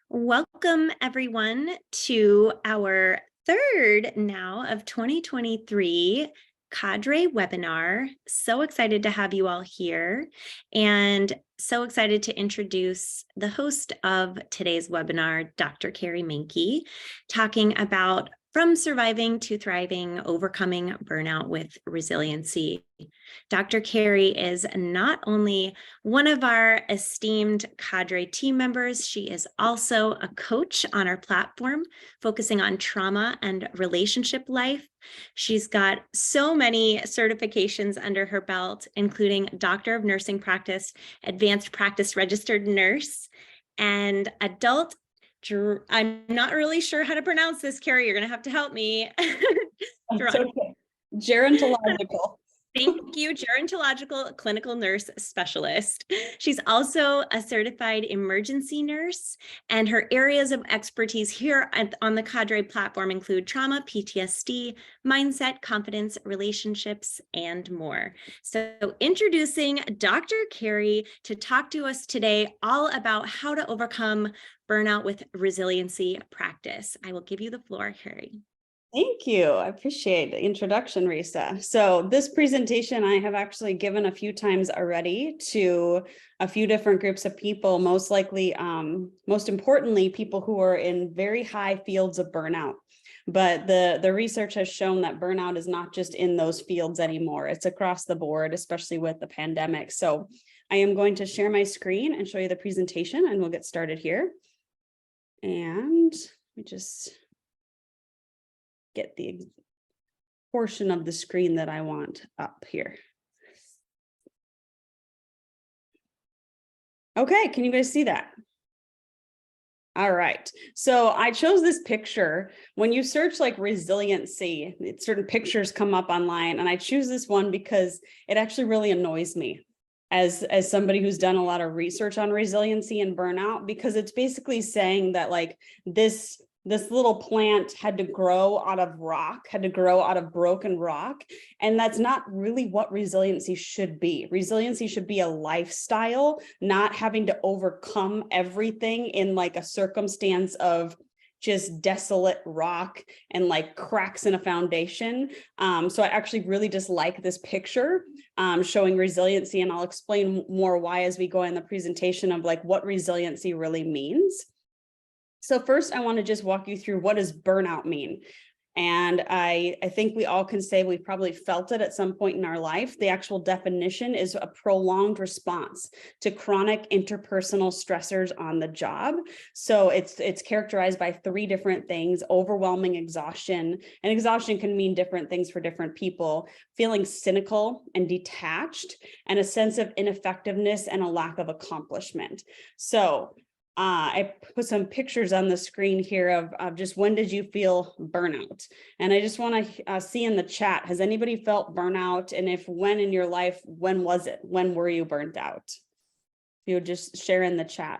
Welcome, everyone, to our third now of 2023 Cadre webinar. So excited to have you all here and so excited to introduce the host of today's webinar, Dr. Carrie Manke, talking about from surviving to thriving, overcoming burnout with resiliency. Dr. Carrie is not only one of our esteemed Cadre team members, she is also a coach on our platform, focusing on trauma and relationship life. She's got so many certifications under her belt, including Doctor of Nursing Practice, Advanced Practice Registered Nurse, and Adult. I'm not really sure how to pronounce this, Carrie. You're going to have to help me. It's okay. Gerontological. Thank you, gerontological clinical nurse specialist. She's also a certified emergency nurse, and her areas of expertise here on the Cadre platform include trauma, PTSD, mindset, confidence, relationships, and more. So introducing Dr. Carrie to talk to us today all about how to overcome burnout with resiliency practice. I will give you the floor, Carrie. Thank you. I appreciate the introduction, Risa. So this presentation I have actually given a few times already to a few different groups of people, most likely, most importantly, people who are in very high fields of burnout. But the research has shown that burnout is not just in those fields anymore. It's across the board, especially with the pandemic. So I am going to share my screen and show you the presentation, and we'll get started here. And we just get the portion of the screen that I want up here. Okay, can you guys see that? All right, so I chose this picture. When you search like resiliency, certain pictures come up online, and I choose this one because it actually really annoys me as somebody who's done a lot of research on resiliency and burnout, because it's basically saying that like this little plant had to grow out of rock, had to grow out of broken rock. And that's not really what resiliency should be. Resiliency should be a lifestyle, not having to overcome everything in like a circumstance of just desolate rock and like cracks in a foundation. So I actually really just like this picture showing resiliency, and I'll explain more why as we go in the presentation of like what resiliency really means. So first, I want to just walk you through what does burnout mean. And I think we all can say we probably felt it at some point in our life. The actual definition is a prolonged response to chronic interpersonal stressors on the job. So it's characterized by three different things: overwhelming exhaustion, and exhaustion can mean different things for different people, feeling cynical and detached, and a sense of ineffectiveness and a lack of accomplishment. So I put some pictures on the screen here of just when did you feel burnout? And I just want to see in the chat, has anybody felt burnout? And if when in your life, when was it? When were you burnt out? If you would just share in the chat.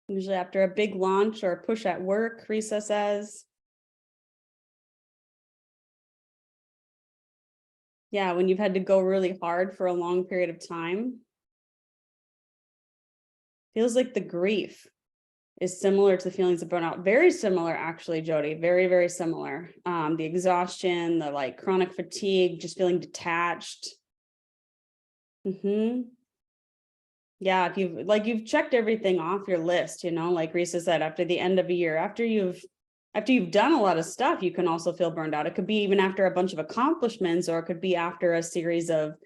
Usually after a big launch or a push at work, Risa says. Yeah, when you've had to go really hard for a long period of time. Feels like the grief is similar to the feelings of burnout. Very similar, actually, Jody. Very, very similar. The exhaustion, the like chronic fatigue, just feeling detached. Yeah, if you've checked everything off your list, like Risa said, after the end of a year, after you've done a lot of stuff, you can also feel burned out. It could be even after a bunch of accomplishments, or it could be after a series of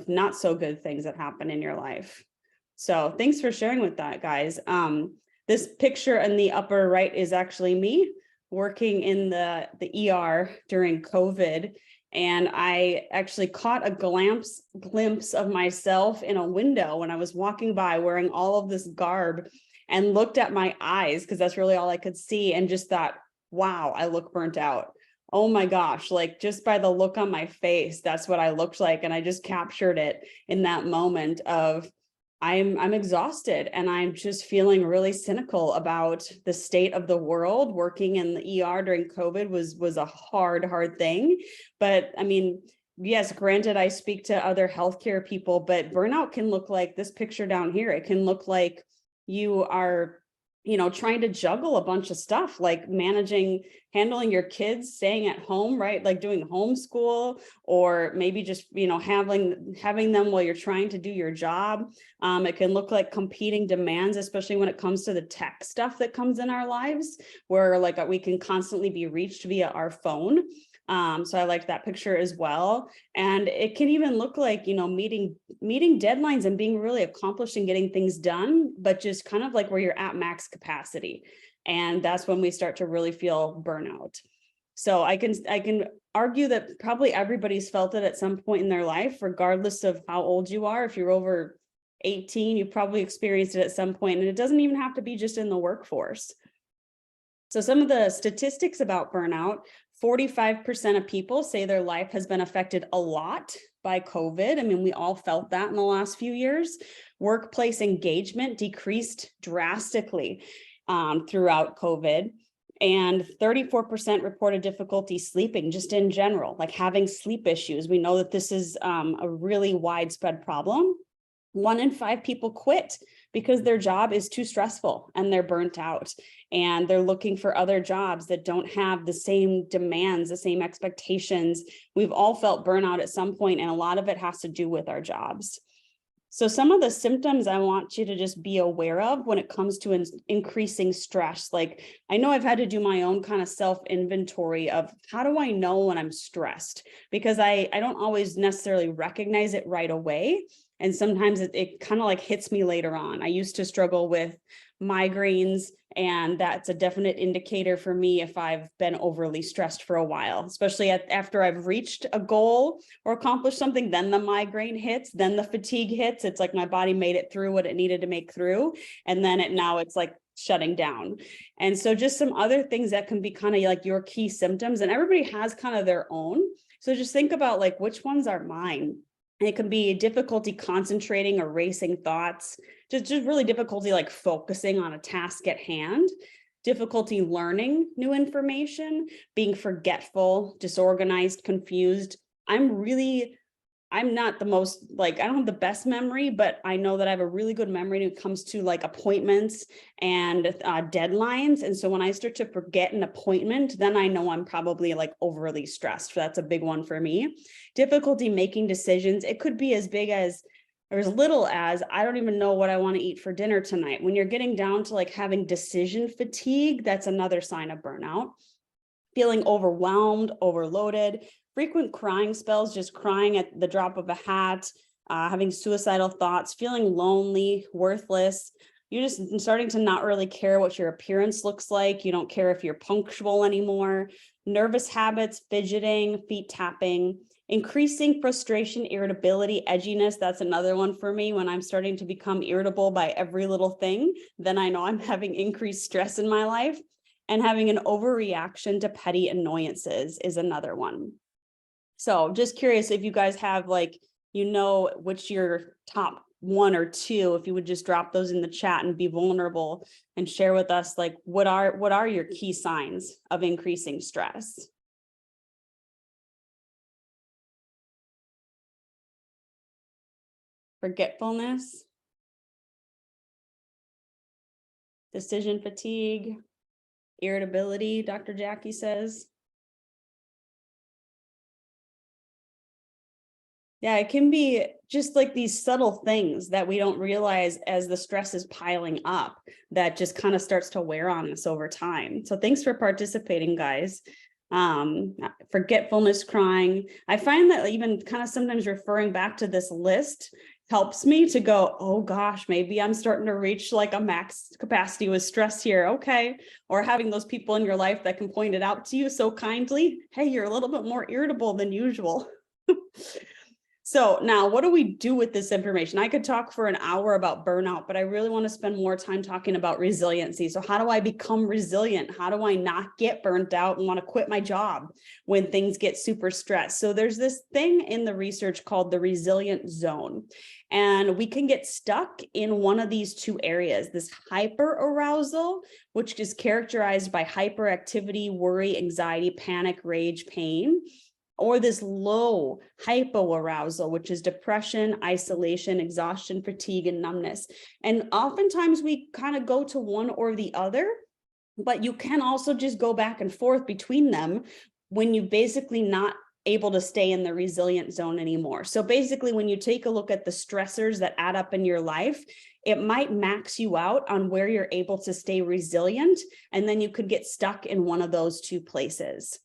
not so good things that happen in your life. So thanks for sharing with that, guys. This picture in the upper right is actually me working in the ER during COVID. And I actually caught a glimpse of myself in a window when I was walking by wearing all of this garb, and looked at my eyes, because that's really all I could see, and just thought, wow, I look burnt out. Oh my gosh, like just by the look on my face, that's what I looked like. And I just captured it in that moment of I'm exhausted and I'm just feeling really cynical about the state of the world. Working in the ER during COVID was a hard thing. But I mean, yes, granted, I speak to other healthcare people, but burnout can look like this picture down here. It can look like you are, trying to juggle a bunch of stuff, like handling your kids, staying at home, right? Like doing homeschool, or maybe just, having them while you're trying to do your job. It can look like competing demands, especially when it comes to the tech stuff that comes in our lives, where like we can constantly be reached via our phone. So I liked that picture as well. And it can even look like, meeting deadlines and being really accomplished and getting things done, but just kind of like where you're at max capacity. And that's when we start to really feel burnout. So I can argue that probably everybody's felt it at some point in their life, regardless of how old you are. If you're over 18, you probably experienced it at some point, and it doesn't even have to be just in the workforce. So some of the statistics about burnout: 45% of people say their life has been affected a lot by COVID. I mean, we all felt that in the last few years. Workplace engagement decreased drastically throughout COVID. And 34% reported difficulty sleeping, just in general, like having sleep issues. We know that this is a really widespread problem. 1 in 5 people quit because their job is too stressful and they're burnt out, and they're looking for other jobs that don't have the same demands, the same expectations. We've all felt burnout at some point, and a lot of it has to do with our jobs. So some of the symptoms I want you to just be aware of when it comes to increasing stress. Like, I know I've had to do my own kind of self-inventory of how do I know when I'm stressed? Because I don't always necessarily recognize it right away. And sometimes it kind of like hits me later on. I used to struggle with migraines, and that's a definite indicator for me if I've been overly stressed for a while, especially after I've reached a goal or accomplished something. Then the migraine hits, then the fatigue hits. It's like my body made it through what it needed to make through, and then now it's like shutting down. And so just some other things that can be kind of like your key symptoms, and everybody has kind of their own. So just think about like, which ones are mine? It can be difficulty concentrating or racing thoughts, just really difficulty like focusing on a task at hand, difficulty learning new information, being forgetful, disorganized, confused. I'm not the most, like, I don't have the best memory, but I know that I have a really good memory when it comes to like appointments and deadlines. And so when I start to forget an appointment, then I know I'm probably like overly stressed. That's a big one for me. Difficulty making decisions. It could be as big as or as little as, I don't even know what I want to eat for dinner tonight. When you're getting down to like having decision fatigue, that's another sign of burnout. Feeling overwhelmed, overloaded, frequent crying spells, just crying at the drop of a hat, having suicidal thoughts, feeling lonely, worthless. You're just starting to not really care what your appearance looks like. You don't care if you're punctual anymore. Nervous habits, fidgeting, feet tapping, increasing frustration, irritability, edginess. That's another one for me. When I'm starting to become irritable by every little thing, then I know I'm having increased stress in my life. And having an overreaction to petty annoyances is another one. So just curious if you guys have like, which your top 1 or 2, if you would just drop those in the chat and be vulnerable and share with us, like, what are your key signs of increasing stress? Forgetfulness, decision fatigue, irritability, Dr. Jackie says. Yeah, it can be just like these subtle things that we don't realize as the stress is piling up that just kind of starts to wear on us over time. So thanks for participating, guys. Forgetfulness, crying. I find that even kind of sometimes referring back to this list helps me to go, oh gosh, maybe I'm starting to reach like a max capacity with stress here. Okay. Or having those people in your life that can point it out to you so kindly. Hey, you're a little bit more irritable than usual. So now what do we do with this information? I could talk for an hour about burnout, but I really want to spend more time talking about resiliency. So how do I become resilient? How do I not get burnt out and want to quit my job when things get super stressed? So there's this thing in the research called the resilient zone. And we can get stuck in one of these two areas, this hyper arousal, which is characterized by hyperactivity, worry, anxiety, panic, rage, pain, or this low hypoarousal, which is depression, isolation, exhaustion, fatigue, and numbness. And oftentimes we kind of go to one or the other, but you can also just go back and forth between them when you basically not able to stay in the resilient zone anymore. So basically, when you take a look at the stressors that add up in your life, it might max you out on where you're able to stay resilient, and then you could get stuck in one of those two places.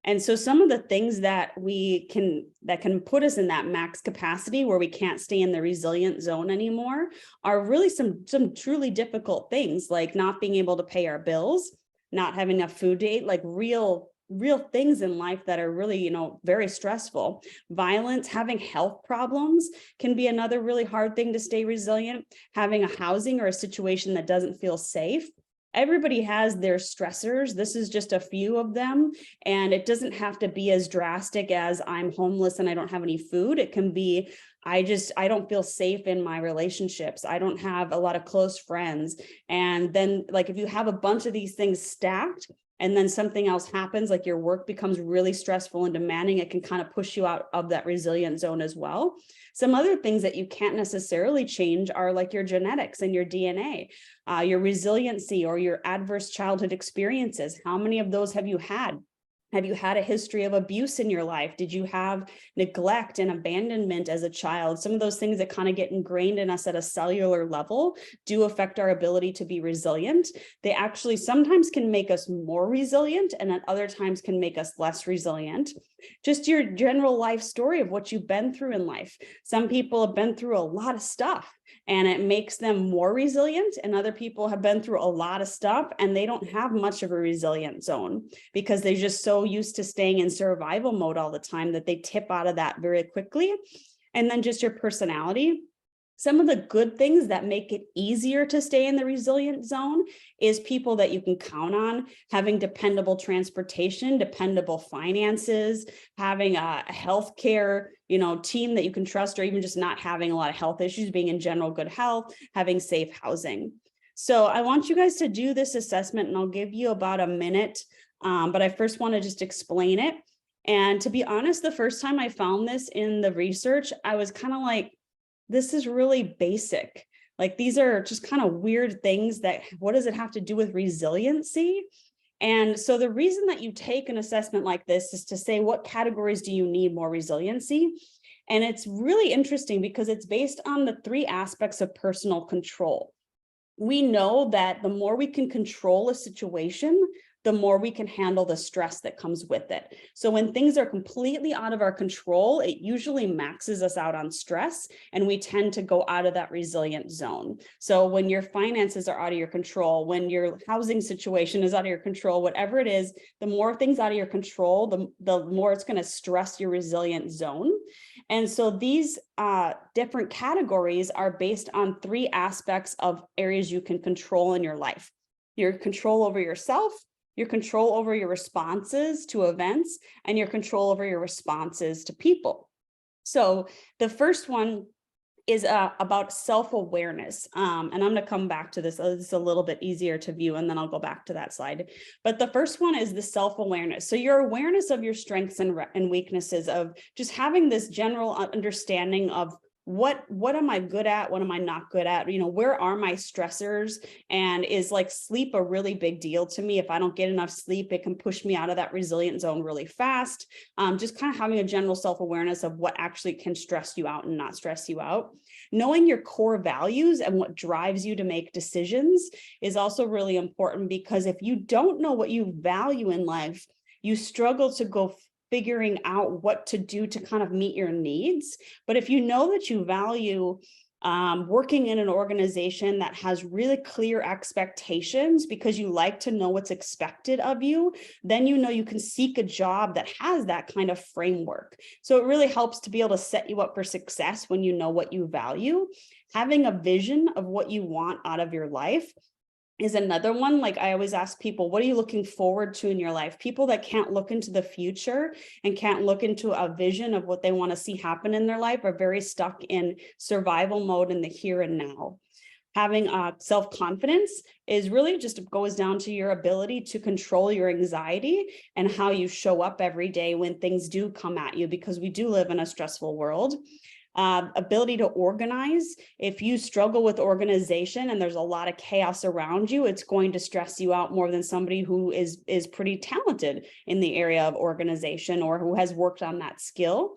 And so some of the things that can put us in that max capacity where we can't stay in the resilient zone anymore are really some truly difficult things, like not being able to pay our bills, not having enough food to eat, like real things in life that are really, very stressful. Violence, having health problems can be another really hard thing to stay resilient. Having a housing or a situation that doesn't feel safe. Everybody has their stressors. This is just a few of them. And it doesn't have to be as drastic as I'm homeless and I don't have any food. It can be, I don't feel safe in my relationships. I don't have a lot of close friends. And then if you have a bunch of these things stacked, and then something else happens, like your work becomes really stressful and demanding, it can kind of push you out of that resilient zone as well. Some other things that you can't necessarily change are like your genetics and your DNA, your resiliency or your adverse childhood experiences. How many of those have you had? Have you had a history of abuse in your life? Did you have neglect and abandonment as a child? Some of those things that kind of get ingrained in us at a cellular level do affect our ability to be resilient. They actually sometimes can make us more resilient, and at other times can make us less resilient. Just your general life story of what you've been through in life. Some people have been through a lot of stuff and it makes them more resilient, and other people have been through a lot of stuff and they don't have much of a resilient zone because they're just so used to staying in survival mode all the time that they tip out of that very quickly. And then just your personality. Some of the good things that make it easier to stay in the resilient zone is people that you can count on, having dependable transportation, dependable finances, having a healthcare, team that you can trust, or even just not having a lot of health issues, being in general good health, having safe housing. So I want you guys to do this assessment, and I'll give you about a minute, but I first want to just explain it. And to be honest, the first time I found this in the research, I was kind of like, this is really basic. Like, these are just kind of weird things that, what does it have to do with resiliency? And so the reason that you take an assessment like this is to say, what categories do you need more resiliency? And it's really interesting because it's based on the three aspects of personal control. We know that the more we can control a situation, the more we can handle the stress that comes with it. So when things are completely out of our control, it usually maxes us out on stress, and we tend to go out of that resilient zone. So when your finances are out of your control, when your housing situation is out of your control, whatever it is, the more things out of your control, the more it's going to stress your resilient zone. And so these different categories are based on three aspects of areas you can control in your life: your control over yourself, your control over your responses to events, and your control over your responses to people. So the first one is about self-awareness. And I'm going to come back to this. It's a little bit easier to view, and then I'll go back to that slide. But the first one is the self-awareness. So your awareness of your strengths and weaknesses, of just having this general understanding of what am I good at? What am I not good at? Where are my stressors? And is like sleep a really big deal to me? If I don't get enough sleep, it can push me out of that resilient zone really fast. Just kind of having a general self-awareness of what actually can stress you out and not stress you out. Knowing your core values and what drives you to make decisions is also really important, because if you don't know what you value in life, you struggle to go figuring out what to do to kind of meet your needs. But if you know that you value working in an organization that has really clear expectations because you like to know what's expected of you, then you know you can seek a job that has that kind of framework. So it really helps to be able to set you up for success when you know what you value. Having a vision of what you want out of your life is another one. Like I always ask people, what are you looking forward to in your life? People that can't look into the future and can't look into a vision of what they want to see happen in their life are very stuck in survival mode in the here and now. Having self-confidence is really just goes down to your ability to control your anxiety and how you show up every day when things do come at you, because we do live in a stressful world. Ability to organize. If you struggle with organization and there's a lot of chaos around you, it's going to stress you out more than somebody who is pretty talented in the area of organization or who has worked on that skill.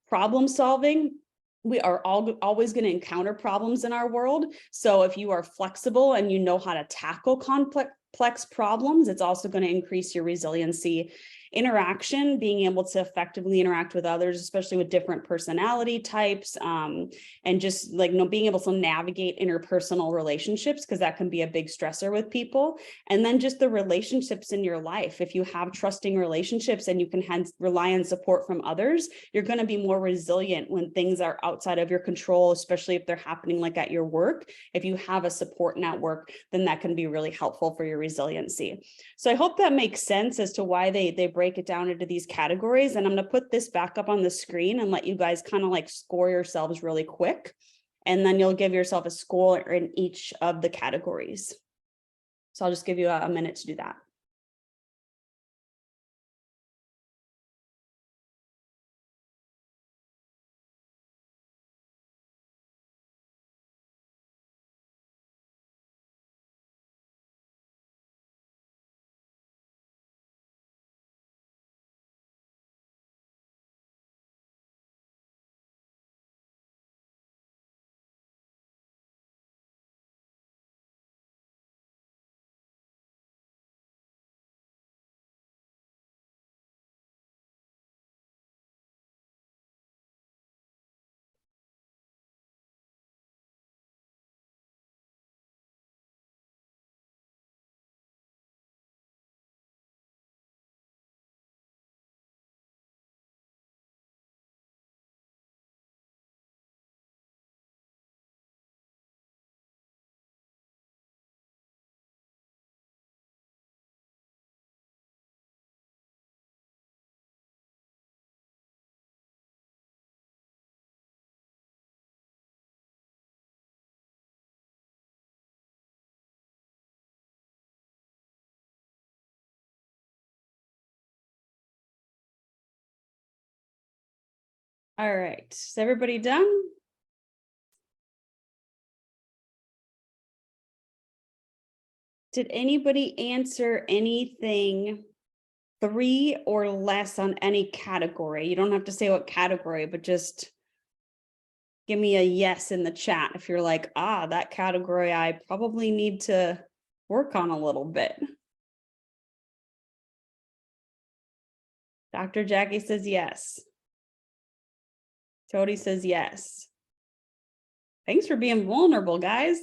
Problem solving. We are always going to encounter problems in our world. So if you are flexible and you know how to tackle complex problems, it's also going to increase your resiliency. Interaction, being able to effectively interact with others, especially with different personality types, and just like being able to navigate interpersonal relationships, because that can be a big stressor with people. And then just the relationships in your life. If you have trusting relationships and you can rely on support from others, you're going to be more resilient when things are outside of your control, especially if they're happening like at your work. If you have a support network, then that can be really helpful for your resiliency. So I hope that makes sense as to why they break it down into these categories. And I'm going to put this back up on the screen and let you guys kind of like score yourselves really quick. And then you'll give yourself a score in each of the categories. So I'll just give you a minute to do that. All right, is everybody done? Did anybody answer anything 3 or less on any category? You don't have to say what category, but just give me a yes in the chat if you're like, that category I probably need to work on a little bit. Dr. Jackie says yes. Jody says yes. Thanks for being vulnerable, guys.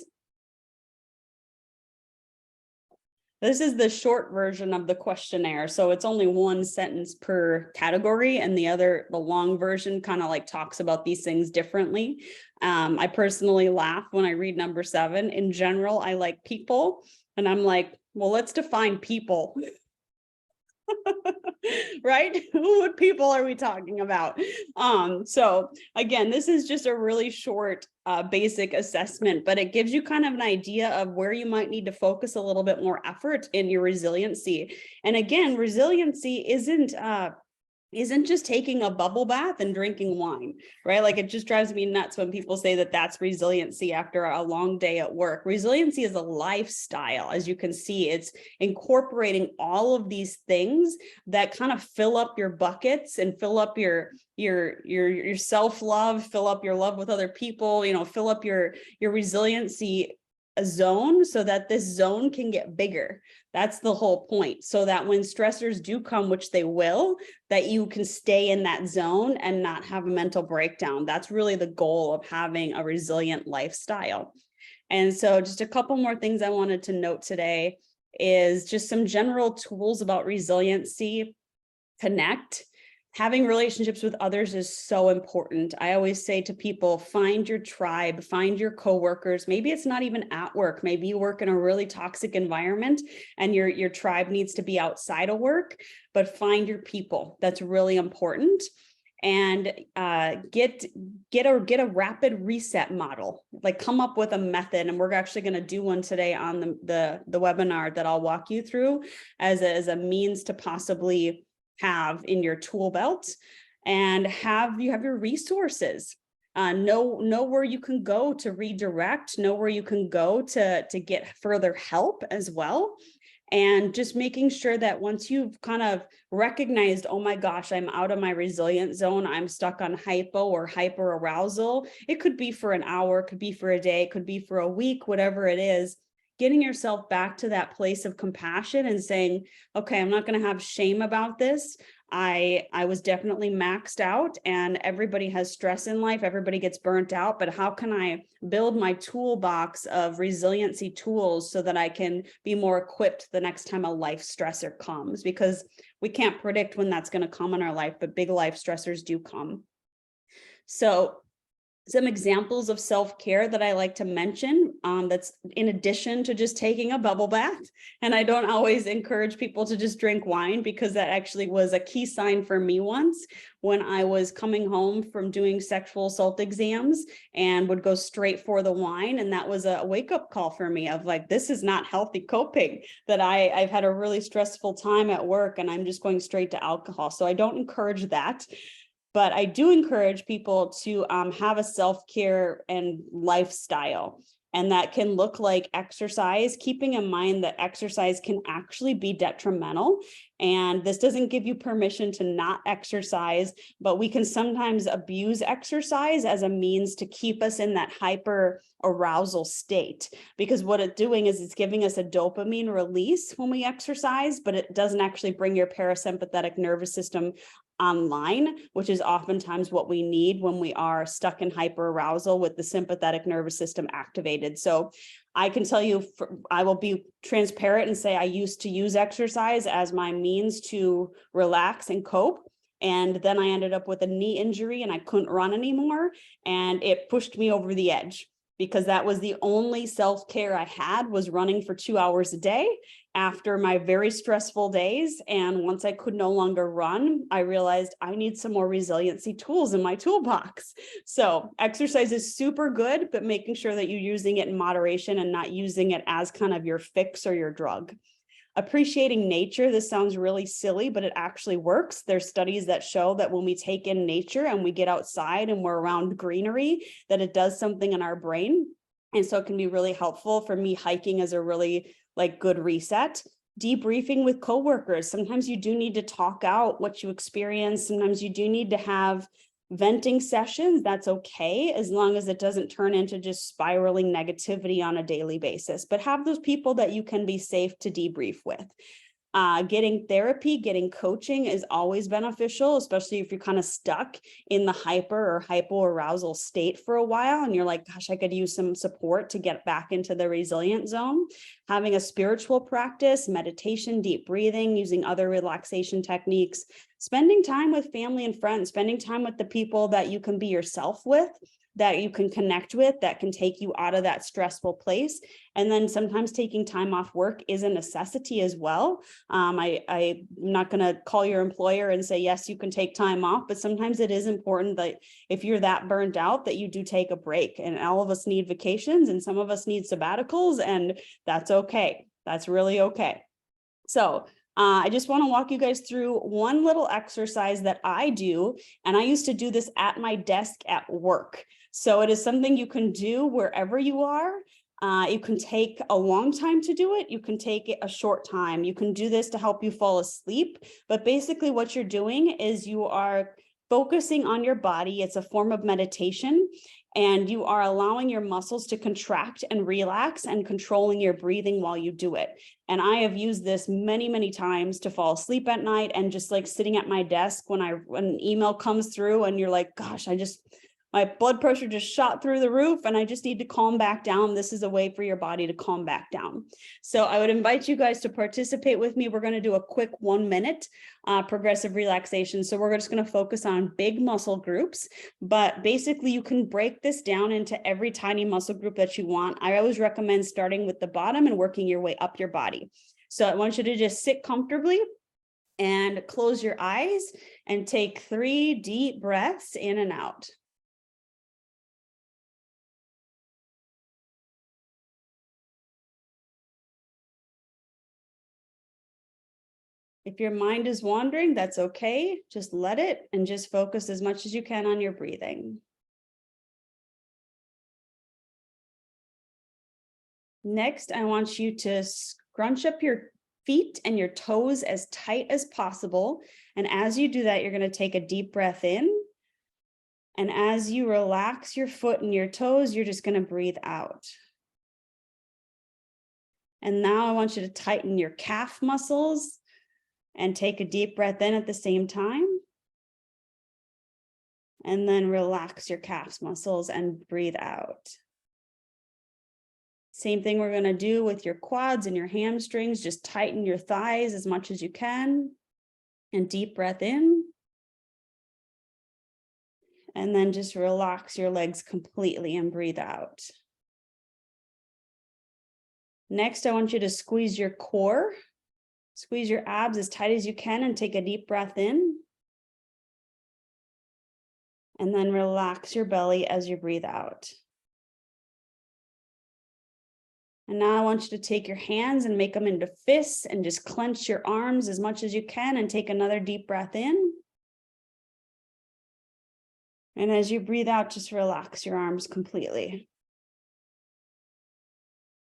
This is the short version of the questionnaire. So it's only one sentence per category, and the long version kind of like talks about these things differently. I personally laugh when I read number 7. In general, I like people, and I'm like, well, let's define people. Right? What people are we talking about? So again, this is just a really short basic assessment, but it gives you kind of an idea of where you might need to focus a little bit more effort in your resiliency. And again, resiliency isn't just taking a bubble bath and drinking wine, right? Like it just drives me nuts when people say that that's resiliency after a long day at work. Resiliency is a lifestyle. As you can see, it's incorporating all of these things that kind of fill up your buckets and fill up your self-love, fill up your love with other people, fill up your resiliency a zone so that this zone can get bigger. That's the whole point. So that when stressors do come, which they will, that you can stay in that zone and not have a mental breakdown. That's really the goal of having a resilient lifestyle. And so just a couple more things I wanted to note today is just some general tools about resiliency. Connect. Having relationships with others is so important. I always say to people, find your tribe, find your coworkers. Maybe it's not even at work. Maybe you work in a really toxic environment and your tribe needs to be outside of work, but find your people. That's really important. And get a rapid reset model, like come up with a method. And we're actually going to do one today on the webinar that I'll walk you through as a means to possibly have in your tool belt, and have your resources. Know where you can go to redirect, know where you can go to get further help as well. And just making sure that once you've kind of recognized, oh my gosh, I'm out of my resilient zone, I'm stuck on hypo or hyper arousal. It could be for an hour, it could be for a day, it could be for a week, whatever it is. Getting yourself back to that place of compassion and saying, okay, I'm not going to have shame about this. I was definitely maxed out, and everybody has stress in life. Everybody gets burnt out, but how can I build my toolbox of resiliency tools so that I can be more equipped the next time a life stressor comes? Because we can't predict when that's going to come in our life, but big life stressors do come. So some examples of self-care that I like to mention, that's in addition to just taking a bubble bath. And I don't always encourage people to just drink wine, because that actually was a key sign for me once when I was coming home from doing sexual assault exams and would go straight for the wine. And that was a wake-up call for me of like, this is not healthy coping, that I've had a really stressful time at work and I'm just going straight to alcohol. So I don't encourage that. But I do encourage people to have a self-care and lifestyle. And that can look like exercise, keeping in mind that exercise can actually be detrimental. And this doesn't give you permission to not exercise, but we can sometimes abuse exercise as a means to keep us in that hyper arousal state. Because what it's doing is it's giving us a dopamine release when we exercise, but it doesn't actually bring your parasympathetic nervous system online, which is oftentimes what we need when we are stuck in hyperarousal with the sympathetic nervous system activated. So I can tell you, I will be transparent and say I used to use exercise as my means to relax and cope. And then I ended up with a knee injury and I couldn't run anymore. And it pushed me over the edge, because that was the only self-care I had, was running for 2 hours a day after my very stressful days. And once I could no longer run, I realized I need some more resiliency tools in my toolbox. So exercise is super good, but making sure that you're using it in moderation and not using it as kind of your fix or your drug. Appreciating nature. This sounds really silly, but it actually works. There's studies that show that when we take in nature and we get outside and we're around greenery, that it does something in our brain. And so it can be really helpful. For me, hiking is a really good reset. Debriefing with coworkers. Sometimes you do need to talk out what you experience. Sometimes you do need to have venting sessions. That's okay, as long as it doesn't turn into just spiraling negativity on a daily basis. But have those people that you can be safe to debrief with. Getting therapy, getting coaching is always beneficial, especially if you're kind of stuck in the hyper or hypoarousal state for a while and you're like, gosh, I could use some support to get back into the resilient zone. Having a spiritual practice, meditation, deep breathing, using other relaxation techniques, spending time with family and friends, spending time with the people that you can be yourself with, that you can connect with, that can take you out of that stressful place. And then sometimes taking time off work is a necessity as well. I'm not going to call your employer and say, yes, you can take time off, but sometimes it is important that if you're that burned out, that you do take a break. And all of us need vacations and some of us need sabbaticals, and that's okay. That's really okay. So I just want to walk you guys through one little exercise that I do, and I used to do this at my desk at work. So it is something you can do wherever you are. You can take a long time to do it. You can take it a short time. You can do this to help you fall asleep. But basically what you're doing is you are focusing on your body. It's a form of meditation. And you are allowing your muscles to contract and relax and controlling your breathing while you do it. And I have used this many, many times to fall asleep at night, and just like sitting at my desk when an email comes through and you're like, gosh, my blood pressure just shot through the roof and I just need to calm back down. This is a way for your body to calm back down. So I would invite you guys to participate with me. We're going to do a quick 1 minute progressive relaxation. So we're just going to focus on big muscle groups, but basically you can break this down into every tiny muscle group that you want. I always recommend starting with the bottom and working your way up your body. So I want you to just sit comfortably and close your eyes and take 3 deep breaths in and out. If your mind is wandering, that's okay. Just let it and just focus as much as you can on your breathing. Next, I want you to scrunch up your feet and your toes as tight as possible. And as you do that, you're going to take a deep breath in. And as you relax your foot and your toes, you're just going to breathe out. And now I want you to tighten your calf muscles and take a deep breath in at the same time. And then relax your calf muscles and breathe out. Same thing we're going to do with your quads and your hamstrings. Just tighten your thighs as much as you can. And deep breath in. And then just relax your legs completely and breathe out. Next, I want you to squeeze your core. Squeeze your abs as tight as you can and take a deep breath in. And then relax your belly as you breathe out. And now I want you to take your hands and make them into fists and just clench your arms as much as you can and take another deep breath in. And as you breathe out, just relax your arms completely.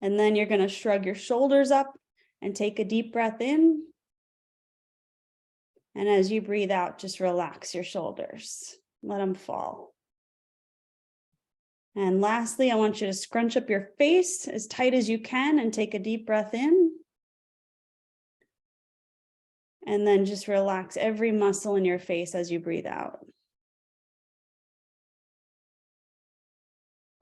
And then you're going to shrug your shoulders up and take a deep breath in. And as you breathe out, just relax your shoulders. Let them fall. And lastly, I want you to scrunch up your face as tight as you can and take a deep breath in. And then just relax every muscle in your face as you breathe out.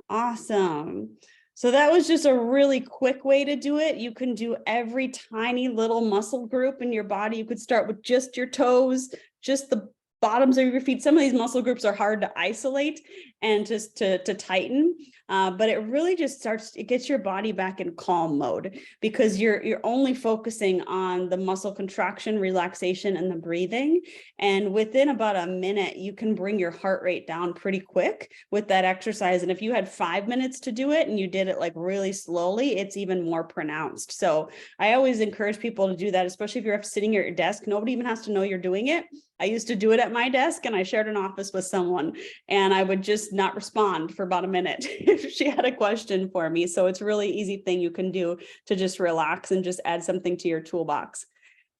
Awesome. So that was just a really quick way to do it. You can do every tiny little muscle group in your body. You could start with just your toes, just the bottoms of your feet. Some of these muscle groups are hard to isolate and just to tighten, but it really just it gets your body back in calm mode because you're only focusing on the muscle contraction, relaxation, and the breathing. And within about a minute, you can bring your heart rate down pretty quick with that exercise. And if you had 5 minutes to do it and you did it like really slowly, it's even more pronounced. So I always encourage people to do that, especially if you're sitting at your desk. Nobody even has to know you're doing it. I used to do it at my desk, and I shared an office with someone, and I would just not respond for about a minute if she had a question for me. So it's a really easy thing you can do to just relax and just add something to your toolbox.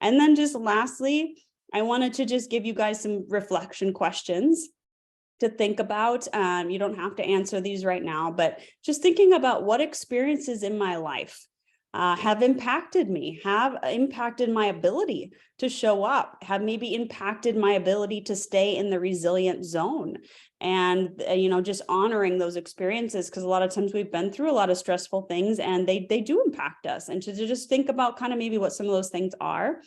And then just lastly, I wanted to just give you guys some reflection questions to think about. You don't have to answer these right now, but just thinking about what experiences in my life have impacted me, have impacted my ability to show up, have maybe impacted my ability to stay in the resilient zone. And, just honoring those experiences, because a lot of times we've been through a lot of stressful things and they do impact us. And to just think about kind of maybe what some of those things are.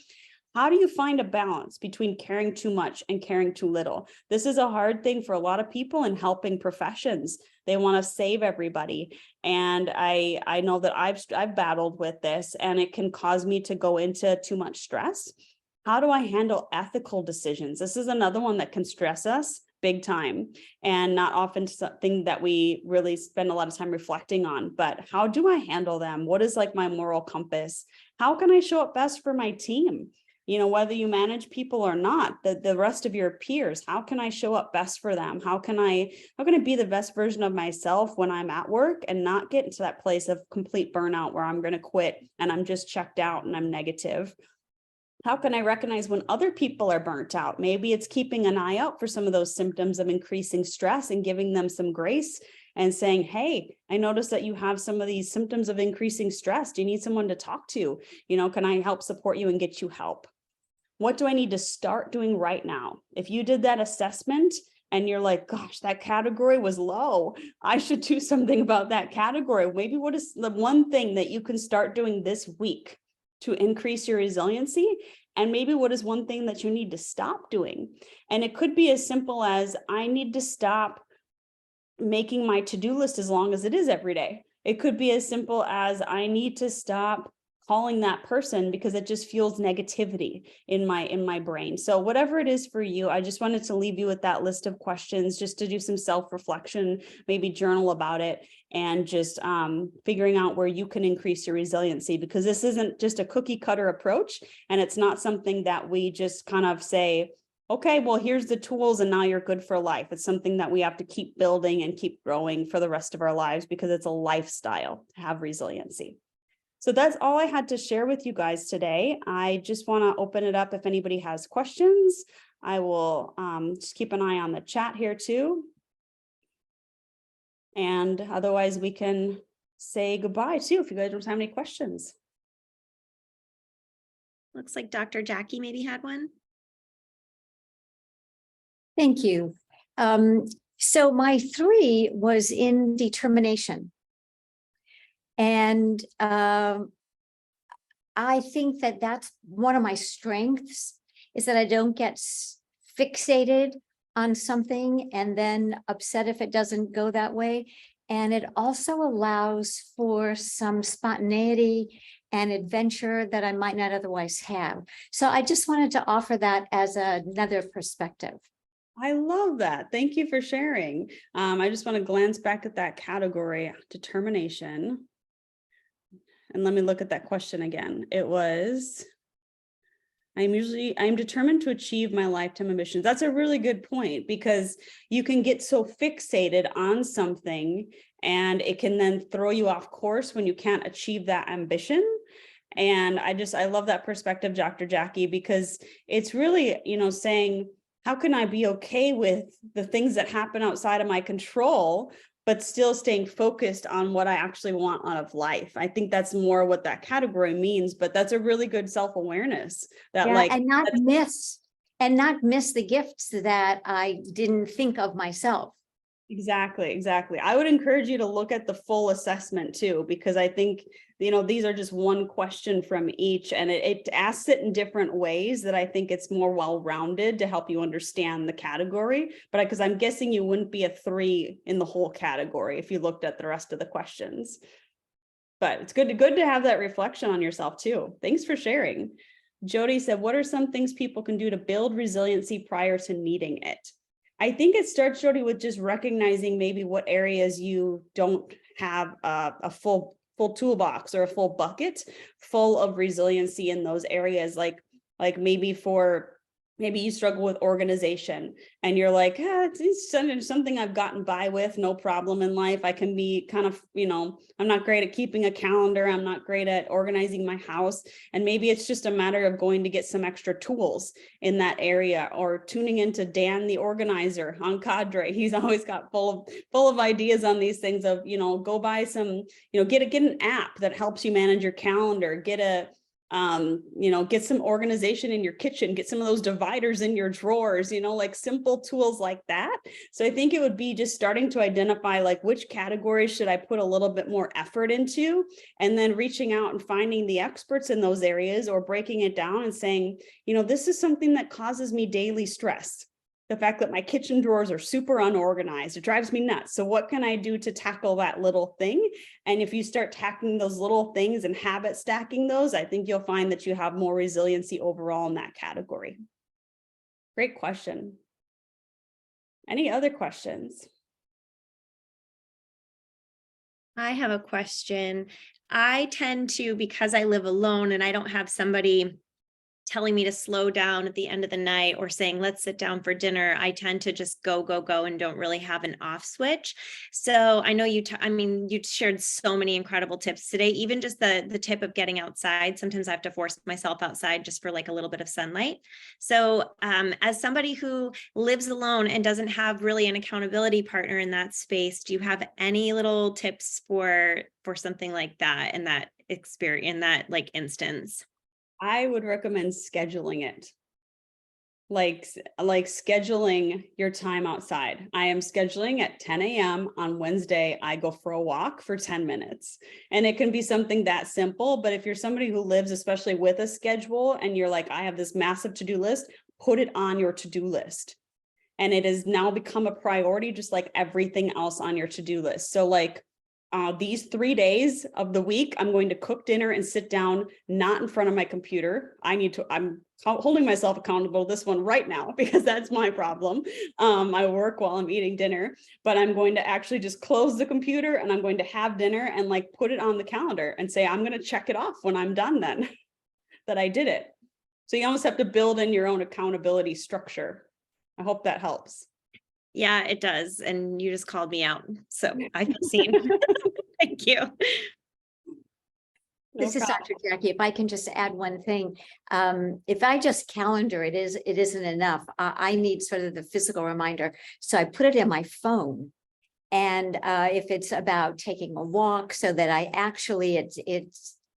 How do you find a balance between caring too much and caring too little? This is a hard thing for a lot of people in helping professions. They want to save everybody. And I know that I've battled with this, and it can cause me to go into too much stress. How do I handle ethical decisions? This is another one that can stress us big time, and not often something that we really spend a lot of time reflecting on. But how do I handle them? What is like my moral compass? How can I show up best for my team? Whether you manage people or not, the rest of your peers, how can I show up best for them? How can I be the best version of myself when I'm at work and not get into that place of complete burnout where I'm going to quit and I'm just checked out and I'm negative? How can I recognize when other people are burnt out? Maybe it's keeping an eye out for some of those symptoms of increasing stress and giving them some grace and saying, hey, I noticed that you have some of these symptoms of increasing stress. Do you need someone to talk to? Can I help support you and get you help? What do I need to start doing right now? If you did that assessment and you're like, gosh, that category was low, I should do something about that category. Maybe what is the one thing that you can start doing this week to increase your resiliency? And maybe what is one thing that you need to stop doing? And it could be as simple as, I need to stop making my to-do list as long as it is every day. It could be as simple as, I need to stop calling that person because it just fuels negativity in my brain. So whatever it is for you, I just wanted to leave you with that list of questions just to do some self-reflection, maybe journal about it, and just figuring out where you can increase your resiliency, because this isn't just a cookie cutter approach, and it's not something that we just kind of say, okay, well, here's the tools and now you're good for life. It's something that we have to keep building and keep growing for the rest of our lives, because it's a lifestyle to have resiliency. So that's all I had to share with you guys today. I just want to open it up if anybody has questions. I will just keep an eye on the chat here too. And otherwise we can say goodbye too if you guys don't have any questions. Looks like Dr. Jackie maybe had one. Thank you. So my 3 was in determination. And I think that that's one of my strengths, is that I don't get fixated on something and then upset if it doesn't go that way. And it also allows for some spontaneity and adventure that I might not otherwise have. So I just wanted to offer that as another perspective. I love that. Thank you for sharing. I just want to glance back at that category, determination. And let me look at that question again. It was, I'm determined to achieve my lifetime ambitions. That's a really good point, because you can get so fixated on something and it can then throw you off course when you can't achieve that ambition. And I love that perspective, Dr. Jackie, because it's really, saying, how can I be okay with the things that happen outside of my control, but still staying focused on what I actually want out of life? I think that's more what that category means, but that's a really good self-awareness that and not miss the gifts that I didn't think of myself. Exactly. I would encourage you to look at the full assessment too, because I think, these are just one question from each, and it asks it in different ways that I think it's more well-rounded to help you understand the category. But because I'm guessing you wouldn't be a 3 in the whole category if you looked at the rest of the questions. But it's good to have that reflection on yourself too. Thanks for sharing. Jody said, what are some things people can do to build resiliency prior to needing it? I think it starts, Jody, with just recognizing maybe what areas you don't have a full toolbox or a full bucket full of resiliency in those areas. Like maybe you struggle with organization and you're like, it's something I've gotten by with, no problem in life. I can be kind of, I'm not great at keeping a calendar. I'm not great at organizing my house. And maybe it's just a matter of going to get some extra tools in that area, or tuning into Dan, the organizer on Cadre. He's always got full of ideas on these things of, go buy some, get an app that helps you manage your calendar, get some organization in your kitchen, get some of those dividers in your drawers, like simple tools like that. So I think it would be just starting to identify like, which categories should I put a little bit more effort into, and then reaching out and finding the experts in those areas, or breaking it down and saying, this is something that causes me daily stress. The fact that my kitchen drawers are super unorganized, it drives me nuts. So what can I do to tackle that little thing? And if you start tackling those little things and habit stacking those, I think you'll find that you have more resiliency overall in that category. Great question. Any other questions? I have a question. I tend to, because I live alone and I don't have somebody telling me to slow down at the end of the night or saying, let's sit down for dinner, I tend to just go, go, go and don't really have an off switch. So I know you shared so many incredible tips today, even just the tip of getting outside. Sometimes I have to force myself outside just for like a little bit of sunlight. So as somebody who lives alone and doesn't have really an accountability partner in that space, do you have any little tips for something like that in that experience, in that like instance? I would recommend scheduling it. Like scheduling your time outside. I am scheduling at 10 a.m. on Wednesday. I go for a walk for 10 minutes. And it can be something that simple. But if you're somebody who lives, especially with a schedule, and you're like, I have this massive to-do list, put it on your to-do list. And it has now become a priority, just like everything else on your to-do list. So like these 3 days of the week, I'm going to cook dinner and sit down, not in front of my computer. I'm holding myself accountable this one right now because that's my problem. I work while I'm eating dinner, but I'm going to actually just close the computer and I'm going to have dinner and like put it on the calendar and say, I'm going to check it off when I'm done then that I did it. So you almost have to build in your own accountability structure. I hope that helps. Yeah, it does. And you just called me out. So I feel seen. Thank you. This is Dr. Jackie. If I can just add one thing, if I just calendar it isn't enough. I need sort of the physical reminder. So I put it in my phone. And if it's about taking a walk, so that I actually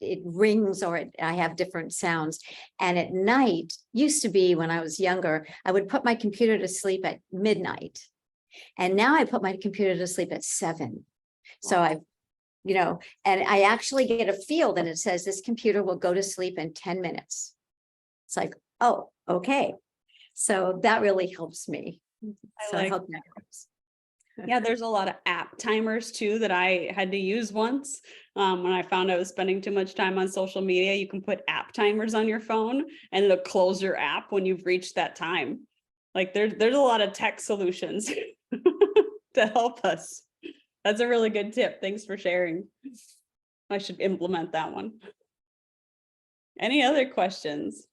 it rings or I have different sounds. And at night, used to be when I was younger, I would put my computer to sleep at midnight. And now I put my computer to sleep at 7. So and I actually get a field and it says this computer will go to sleep in 10 minutes. It's like, oh, okay. So that really helps me. I hope that helps. Yeah, there's a lot of app timers too that I had to use once. When I found I was spending too much time on social media, you can put app timers on your phone and it'll close your app when you've reached that time. Like there's a lot of tech solutions to help us. That's a really good tip. Thanks for sharing. I should implement that one. Any other questions?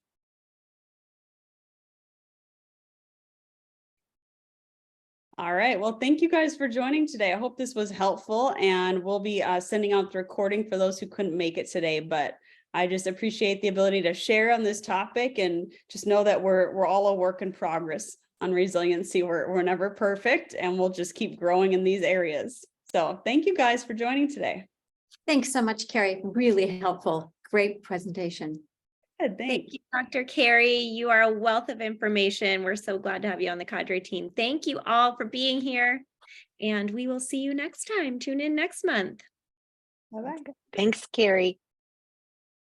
All right. Well, thank you guys for joining today. I hope this was helpful, and we'll be sending out the recording for those who couldn't make it today. But I just appreciate the ability to share on this topic, and just know that we're all a work in progress on resiliency. We're never perfect, and we'll just keep growing in these areas. So thank you guys for joining today. Thanks so much, Carrie. Really helpful. Great presentation. Good, Thank you, Dr. Carrie. You are a wealth of information. We're so glad to have you on the Cadre team. Thank you all for being here, and we will see you next time. Tune in next month. Bye-bye. Thanks, Carrie.